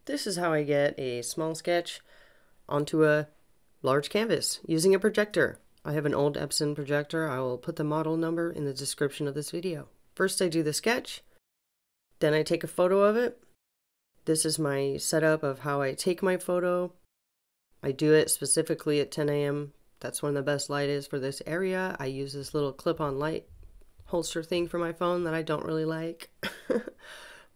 This is how I get a small sketch onto a large canvas using a projector. I have an old Epson projector. I will put the model number in the description of this video. First I do the sketch, then I take a photo of it. This is my setup of how I take my photo. I do it specifically at 10 a.m. That's when the best light is for this area. I use this little clip-on light holster thing for my phone that I don't really like,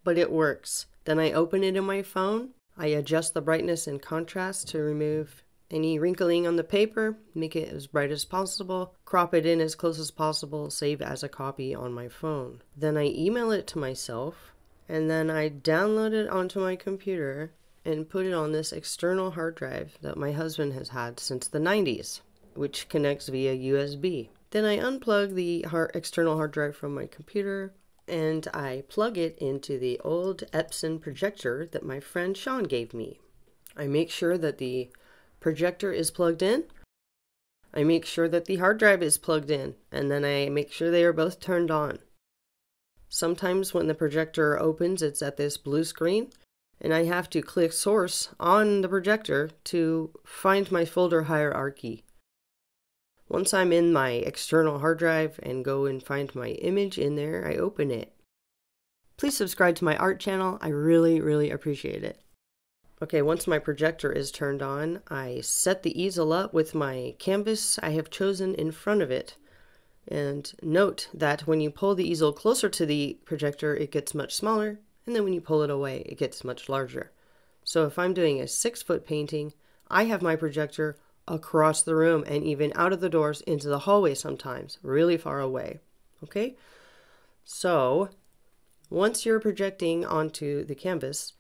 but it works. Then I open it in my phone. I adjust the brightness and contrast to remove any wrinkling on the paper, make it as bright as possible, crop it in as close as possible, save as a copy on my phone. Then I email it to myself, and then I download it onto my computer and put it on this external hard drive that my husband has had since the 90s, which connects via USB. Then I unplug the external hard drive from my computer, and I plug it into the old Epson projector that my friend Sean gave me. I make sure that the projector is plugged in. I make sure that the hard drive is plugged in, and then I make sure they are both turned on. Sometimes when the projector opens, it's at this blue screen, and I have to click source on the projector to find my folder hierarchy. Once I'm in my external hard drive and go and find my image in there, I open it. Please subscribe to my art channel. I really appreciate it. Okay, once my projector is turned on, I set the easel up with my canvas I have chosen in front of it. And note that when you pull the easel closer to the projector, it gets much smaller, and then when you pull it away, it gets much larger. So if I'm doing a 6-foot painting, I have my projector across the room and even out of the doors into the hallway sometimes, really far away. Okay? So once you're projecting onto the canvas,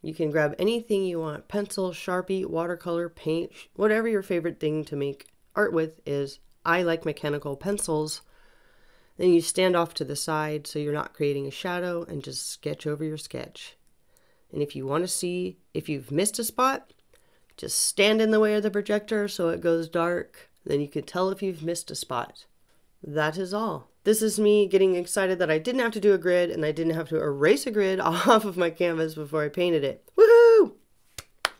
you can grab anything you want, pencil, Sharpie, watercolor, paint, whatever your favorite thing to make art with is. I like mechanical pencils. Then you stand off to the side so you're not creating a shadow and just sketch over your sketch. And if you want to see if you've missed a spot, just stand in the way of the projector so it goes dark. Then you can tell if you've missed a spot. That is all. This is me getting excited that I didn't have to do a grid and I didn't have to erase a grid off of my canvas before I painted it. Woohoo!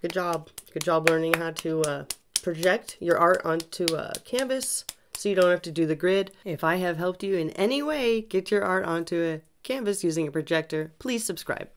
Good job. Good job learning how to project your art onto a canvas so you don't have to do the grid. If I have helped you in any way get your art onto a canvas using a projector, please subscribe.